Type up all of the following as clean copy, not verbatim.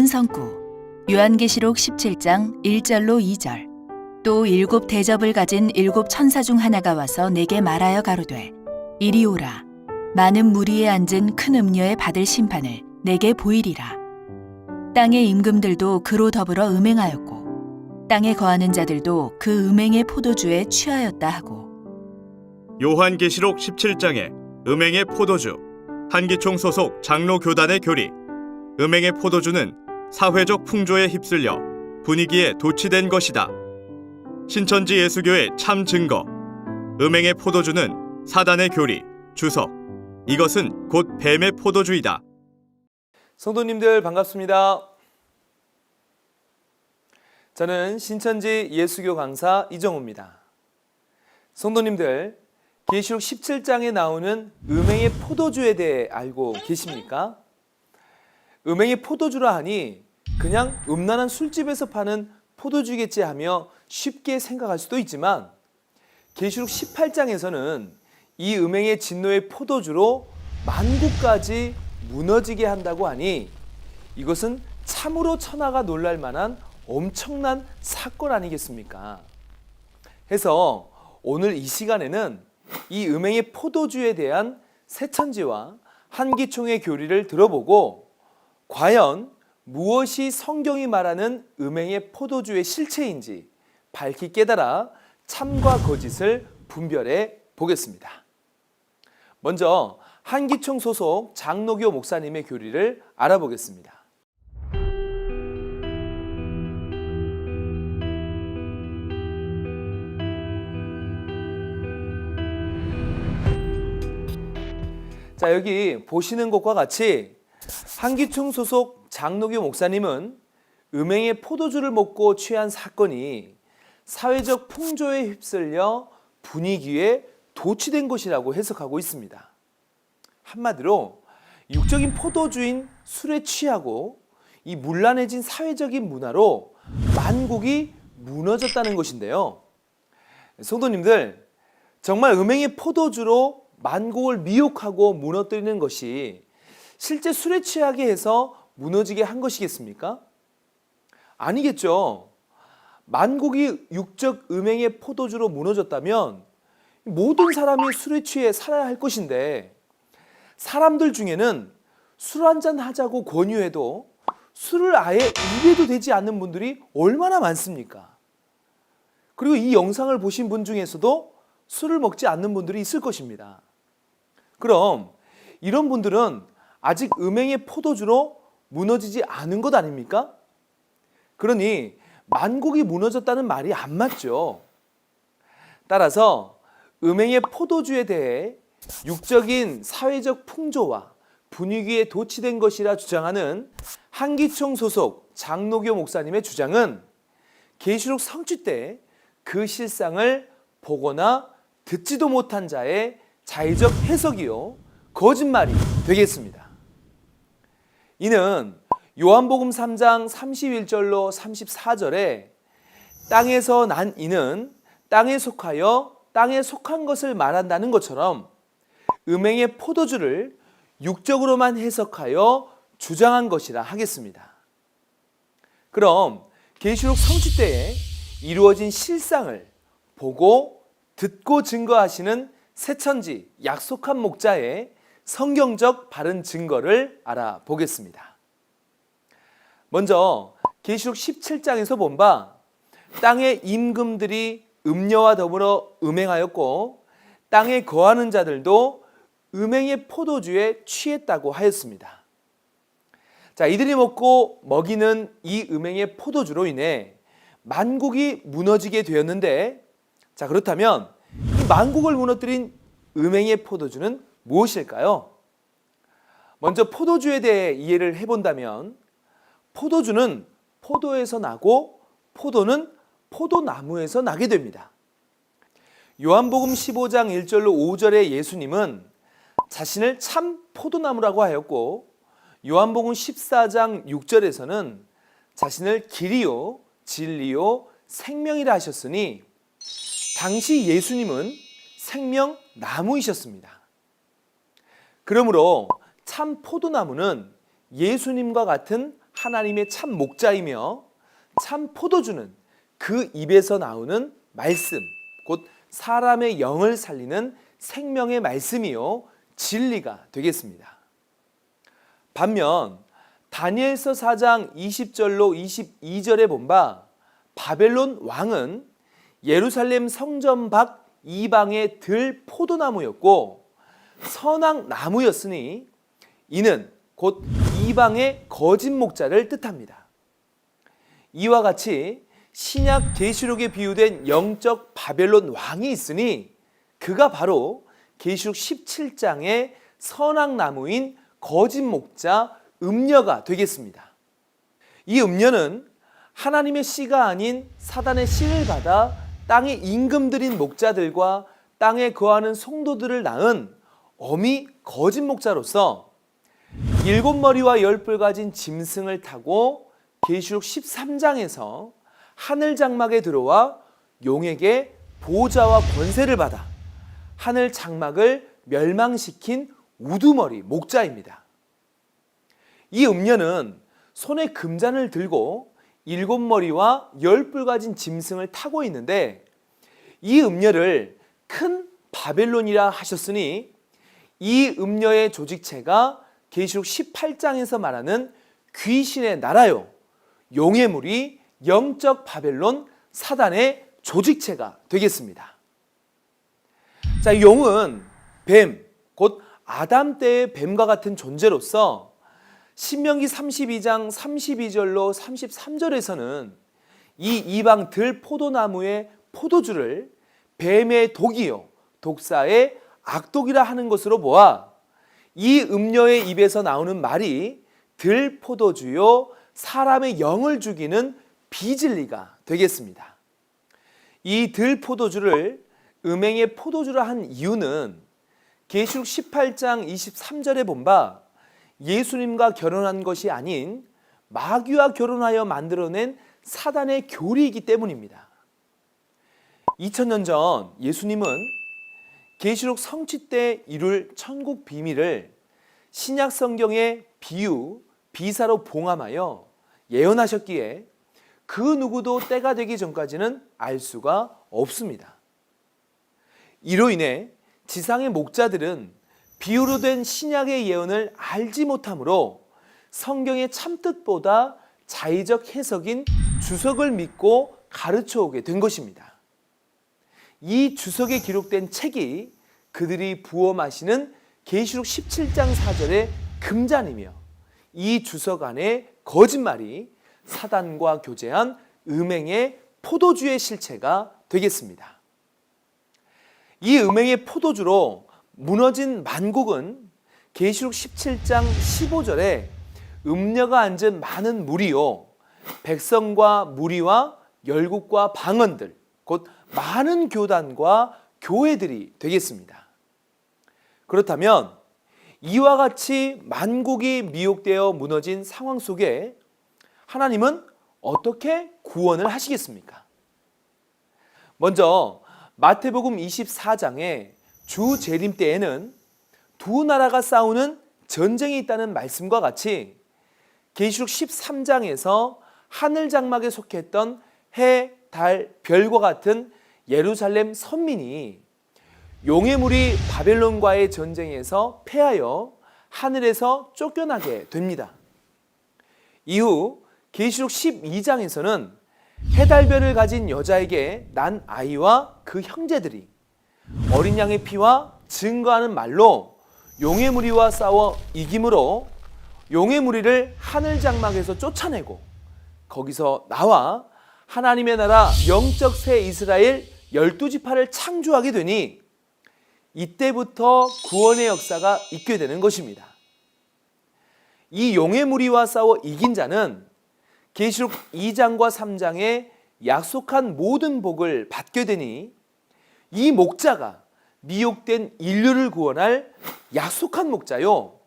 굵은 성구. 요한계시록 17장 1절로 2절. 또 7 대접을 가진 7 천사 중 하나가 와서 내게 말하여 가로되 이리 오라. 많은 무리에 앉은 큰 음녀에 받을 심판을 내게 보이리라. 땅의 임금들도 그로 더불어 음행하였고 땅에 거하는 자들도 그 음행의 포도주에 취하였다 하고. 요한계시록 17장에 음행의 포도주, 한기총 소속 장로 교단의 교리. 음행의 포도주는 사회적 풍조에 휩쓸려 분위기에 도취된 것이다. 신천지 예수교의 참 증거. 음행의 포도주는 사단의 교리, 주석. 이것은 곧 뱀의 포도주이다. 성도님들 반갑습니다. 저는 신천지 예수교 강사 이정호입니다. 성도님들, 계시록 17장에 나오는 음행의 포도주에 대해 알고 계십니까? 음행의 포도주라 하니 그냥 음란한 술집에서 파는 포도주겠지 하며 쉽게 생각할 수도 있지만, 계시록 18장에서는 이 음행의 진노의 포도주로 만국까지 무너지게 한다고 하니 이것은 참으로 천하가 놀랄 만한 엄청난 사건 아니겠습니까? 해서 오늘 이 시간에는 이 음행의 포도주에 대한 새천지와 한기총의 교리를 들어보고, 과연 무엇이 성경이 말하는 음행의 포도주의 실체인지 밝히 깨달아 참과 거짓을 분별해 보겠습니다. 먼저 한기총 소속 장로교 목사님의 교리를 알아보겠습니다. 자, 여기 보시는 것과 같이 한기총 소속 장로교 목사님은 음행의 포도주를 먹고 취한 사건이 사회적 풍조에 휩쓸려 분위기에 도취된 것이라고 해석하고 있습니다. 한마디로 육적인 포도주인 술에 취하고 이 문란해진 사회적인 문화로 만국이 무너졌다는 것인데요. 성도님들, 정말 음행의 포도주로 만국을 미혹하고 무너뜨리는 것이 실제 술에 취하게 해서 무너지게 한 것이겠습니까? 아니겠죠. 만국이 육적 음행의 포도주로 무너졌다면 모든 사람이 술에 취해 살아야 할 것인데, 사람들 중에는 술 한잔 하자고 권유해도 술을 아예 입에도 대지 않는 분들이 얼마나 많습니까? 그리고 이 영상을 보신 분 중에서도 술을 먹지 않는 분들이 있을 것입니다. 그럼 이런 분들은 아직 음행의 포도주로 무너지지 않은 것 아닙니까? 그러니 만국이 무너졌다는 말이 안 맞죠. 따라서 음행의 포도주에 대해 육적인 사회적 풍조와 분위기에 도취된 것이라 주장하는 한기총 소속 장로교 목사님의 주장은 계시록 성취 때 그 실상을 보거나 듣지도 못한 자의 자의적 해석이요 거짓말이 되겠습니다. 이는 요한복음 3장 31절로 34절에 땅에서 난 이는 땅에 속하여 땅에 속한 것을 말한다는 것처럼 음행의 포도주를 육적으로만 해석하여 주장한 것이라 하겠습니다. 그럼 계시록 성취 때에 이루어진 실상을 보고 듣고 증거하시는 새천지 약속한 목자의 성경적 바른 증거를 알아보겠습니다. 먼저 계시록 17장에서 본 바 땅의 임금들이 음녀와 더불어 음행하였고 땅에 거하는 자들도 음행의 포도주에 취했다고 하였습니다. 자, 이들이 먹고 먹이는 이 음행의 포도주로 인해 만국이 무너지게 되었는데, 자, 그렇다면 이 만국을 무너뜨린 음행의 포도주는 무엇일까요? 먼저 포도주에 대해 이해를 해본다면, 포도주는 포도에서 나고 포도는 포도나무에서 나게 됩니다. 요한복음 15장 1절로 5절에 예수님은 자신을 참 포도나무라고 하였고, 요한복음 14장 6절에서는 자신을 길이요 진리요 생명이라 하셨으니 당시 예수님은 생명나무이셨습니다. 그러므로 참 포도나무는 예수님과 같은 하나님의 참 목자이며 참 포도주는 그 입에서 나오는 말씀, 곧 사람의 영을 살리는 생명의 말씀이요 진리가 되겠습니다. 반면 다니엘서 4장 20절로 22절에 본 바 바벨론 왕은 예루살렘 성전 밖 이방의 들 포도나무였고 선악나무였으니 이는 곧 이방의 거짓 목자를 뜻합니다. 이와 같이 신약 계시록에 비유된 영적 바벨론 왕이 있으니 그가 바로 계시록 17장의 선악나무인 거짓 목자 음녀가 되겠습니다. 이 음녀는 하나님의 씨가 아닌 사단의 씨를 받아 땅에 임금들인 목자들과 땅에 거하는 성도들을 낳은 어미 거짓 목자로서 7머리와 10뿔 가진 짐승을 타고 계시록 13장에서 하늘 장막에 들어와 용에게 보좌와 권세를 받아 하늘 장막을 멸망시킨 우두머리 목자입니다. 이 음녀는 손에 금잔을 들고 7머리와 10뿔 가진 짐승을 타고 있는데 이 음녀를 큰 바벨론이라 하셨으니 이 음녀의 조직체가 계시록 18장에서 말하는 귀신의 나라요 용의 무리 영적 바벨론 사단의 조직체가 되겠습니다. 자, 용은 뱀, 곧 아담 때의 뱀과 같은 존재로서 신명기 32장 32절로 33절에서는 이 이방 들 포도나무의 포도주를 뱀의 독이요 독사의 악독이라 하는 것으로 보아 이 음녀의 입에서 나오는 말이 들 포도주요 사람의 영을 죽이는 비진리가 되겠습니다. 이 들 포도주를 음행의 포도주라 한 이유는 계시록 18장 23절에 본 바 예수님과 결혼한 것이 아닌 마귀와 결혼하여 만들어낸 사단의 교리이기 때문입니다. 2000년 전 예수님은 계시록 성취 때 이룰 천국 비밀을 신약 성경의 비유, 비사로 봉함하여 예언하셨기에 그 누구도 때가 되기 전까지는 알 수가 없습니다. 이로 인해 지상의 목자들은 비유로 된 신약의 예언을 알지 못하므로 성경의 참뜻보다 자의적 해석인 주석을 믿고 가르쳐 오게 된 것입니다. 이 주석에 기록된 책이 그들이 부어 마시는 계시록 17장 4절의 금잔이며 이 주석 안에 거짓말이 사단과 교제한 음행의 포도주의 실체가 되겠습니다. 이 음행의 포도주로 무너진 만국은 계시록 17장 15절에 음녀가 앉은 많은 무리요 백성과 무리와 열국과 방언들 곧 많은 교단과 교회들이 되겠습니다. 그렇다면 이와 같이 만국이 미혹되어 무너진 상황 속에 하나님은 어떻게 구원을 하시겠습니까? 먼저 마태복음 24장에 주 재림 때에는 두 나라가 싸우는 전쟁이 있다는 말씀과 같이 계시록 13장에서 하늘 장막에 속했던 해, 달, 별과 같은 예루살렘 선민이 용의 무리 바벨론과의 전쟁에서 패하여 하늘에서 쫓겨나게 됩니다. 이후 계시록 12장에서는 해달별을 가진 여자에게 난 아이와 그 형제들이 어린 양의 피와 증거하는 말로 용의 무리와 싸워 이김으로 용의 무리를 하늘 장막에서 쫓아내고 거기서 나와 하나님의 나라 영적 새 이스라엘 12지파를 창조하게 되니 이때부터 구원의 역사가 있게 되는 것입니다. 이 용의 무리와 싸워 이긴 자는 계시록 2장과 3장에 약속한 모든 복을 받게 되니 이 목자가 미혹된 인류를 구원할 약속한 목자요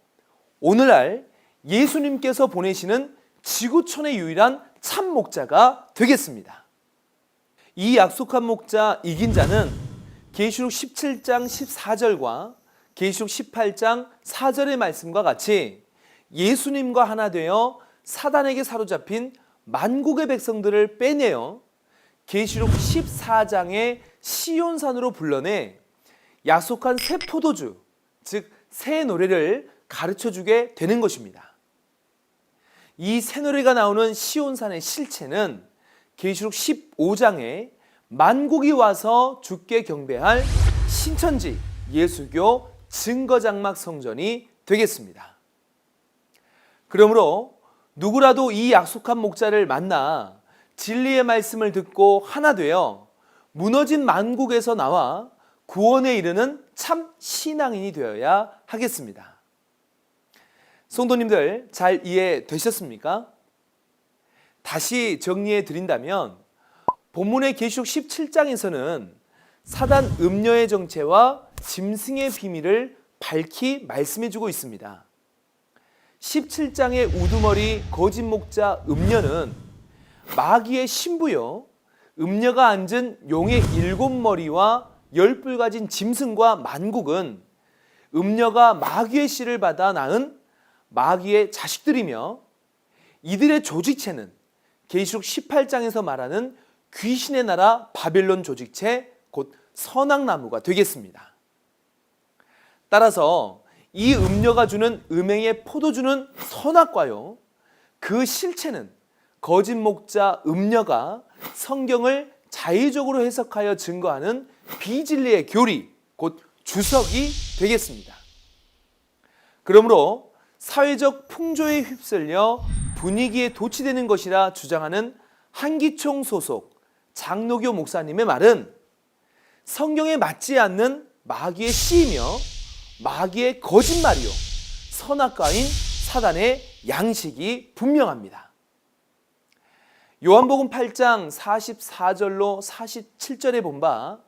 오늘날 예수님께서 보내시는 지구촌의 유일한 참 목자가 되겠습니다. 이 약속한 목자 이긴 자는 계시록 17장 14절과 계시록 18장 4절의 말씀과 같이 예수님과 하나 되어 사단에게 사로잡힌 만국의 백성들을 빼내어 계시록 14장의 시온산으로 불러내 약속한 새 포도주, 즉 새 노래를 가르쳐주게 되는 것입니다. 이 새 노래가 나오는 시온산의 실체는 계시록 15장에 만국이 와서 주께 경배할 신천지 예수교 증거장막 성전이 되겠습니다. 그러므로 누구라도 이 약속한 목자를 만나 진리의 말씀을 듣고 하나 되어 무너진 만국에서 나와 구원에 이르는 참 신앙인이 되어야 하겠습니다. 성도님들 잘 이해되셨습니까? 다시 정리해 드린다면 본문의 계시록 17장에서는 사단 음녀의 정체와 짐승의 비밀을 밝히 말씀해 주고 있습니다. 17장의 우두머리 거짓 목자 음녀는 마귀의 신부요, 음녀가 앉은 용의 7머리와 10뿔 가진 짐승과 만국은 음녀가 마귀의 씨를 받아 낳은 마귀의 자식들이며 이들의 조직체는 계시록 18장에서 말하는 귀신의 나라 바벨론 조직체 곧 선악나무가 되겠습니다. 따라서 이 음녀가 주는 음행의 포도주는 선악과요, 그 실체는 거짓 목자 음녀가 성경을 자의적으로 해석하여 증거하는 비진리의 교리, 곧 주석이 되겠습니다. 그러므로 사회적 풍조에 휩쓸려 분위기에 도취되는 것이라 주장하는 한기총 소속 장로교 목사님의 말은 성경에 맞지 않는 마귀의 씨이며 마귀의 거짓말이요, 선악과인 사단의 양식이 분명합니다. 요한복음 8장 44절로 47절에 본 바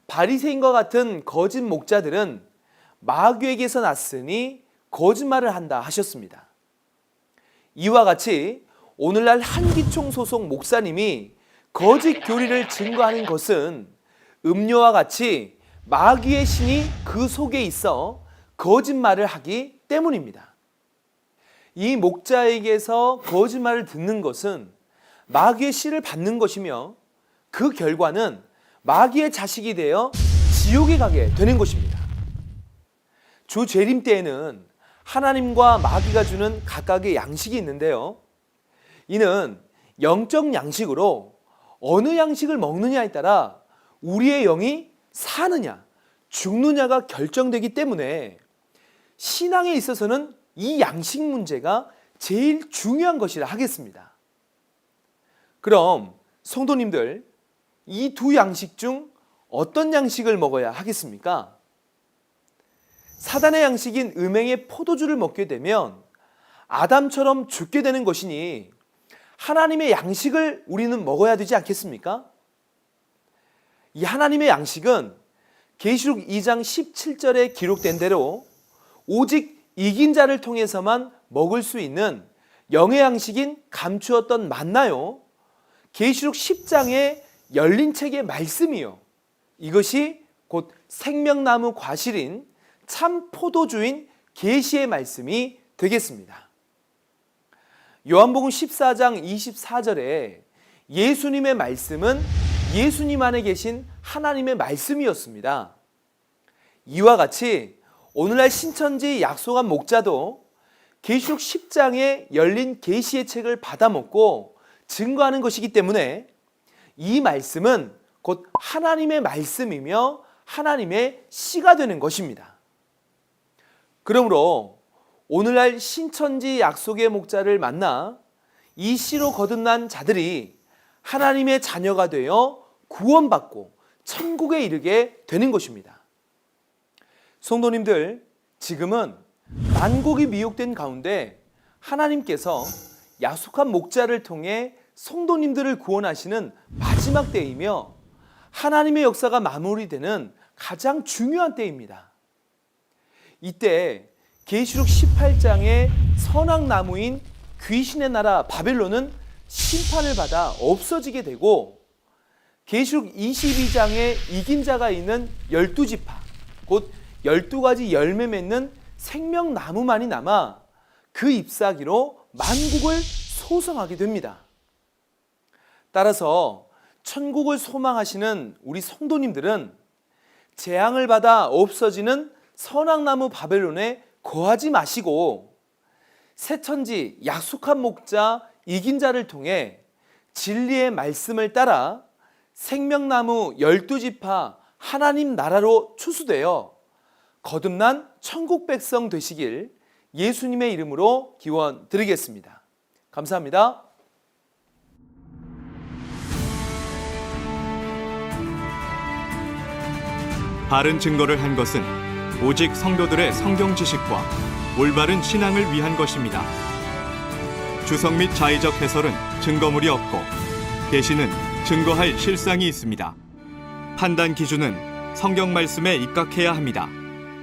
바리새인과 같은 거짓 목자들은 마귀에게서 났으니 거짓말을 한다 하셨습니다. 이와 같이 오늘날 한기총 소속 목사님이 거짓 교리를 증거하는 것은 음료와 같이 마귀의 신이 그 속에 있어 거짓말을 하기 때문입니다. 이 목자에게서 거짓말을 듣는 것은 마귀의 씨를 받는 것이며 그 결과는 마귀의 자식이 되어 지옥에 가게 되는 것입니다. 주 재림 때에는 하나님과 마귀가 주는 각각의 양식이 있는데요, 이는 영적 양식으로 어느 양식을 먹느냐에 따라 우리의 영이 사느냐 죽느냐가 결정되기 때문에 신앙에 있어서는 이 양식 문제가 제일 중요한 것이라 하겠습니다. 그럼 성도님들, 이 두 양식 중 어떤 양식을 먹어야 하겠습니까? 사단의 양식인 음행의 포도주를 먹게 되면 아담처럼 죽게 되는 것이니 하나님의 양식을 우리는 먹어야 되지 않겠습니까? 이 하나님의 양식은 계시록 2장 17절에 기록된 대로 오직 이긴 자를 통해서만 먹을 수 있는 영의 양식인 감추었던 만나요, 계시록 10장의 열린 책의 말씀이요, 이것이 곧 생명나무 과실인 참 포도주인 계시의 말씀이 되겠습니다. 요한복음 14장 24절에 예수님의 말씀은 예수님 안에 계신 하나님의 말씀이었습니다. 이와 같이 오늘날 신천지 약속한 목자도 계시록 10장의 열린 계시의 책을 받아먹고 증거하는 것이기 때문에 이 말씀은 곧 하나님의 말씀이며 하나님의 씨가 되는 것입니다. 그러므로 오늘날 신천지 약속의 목자를 만나 이 씨로 거듭난 자들이 하나님의 자녀가 되어 구원받고 천국에 이르게 되는 것입니다. 성도님들, 지금은 만국이 미혹된 가운데 하나님께서 약속한 목자를 통해 성도님들을 구원하시는 마지막 때이며 하나님의 역사가 마무리되는 가장 중요한 때입니다. 이때 계시록 18장의 선악나무인 귀신의 나라 바벨론은 심판을 받아 없어지게 되고 계시록 22장에 이긴 자가 있는 12지파 곧 12가지 열매 맺는 생명나무만이 남아 그 잎사귀로 만국을 소성하게 됩니다. 따라서 천국을 소망하시는 우리 성도님들은 재앙을 받아 없어지는 선악나무 바벨론에 거하지 마시고 새천지 약속한 목자 이긴 자를 통해 진리의 말씀을 따라 생명나무 12지파 하나님 나라로 추수되어 거듭난 천국 백성 되시길 예수님의 이름으로 기원 드리겠습니다. 감사합니다. 바른 증거를 한 것은 오직 성도들의 성경 지식과 올바른 신앙을 위한 것입니다. 주석 및 자의적 해설은 증거물이 없고 계시는 증거할 실상이 있습니다. 판단 기준은 성경 말씀에 입각해야 합니다.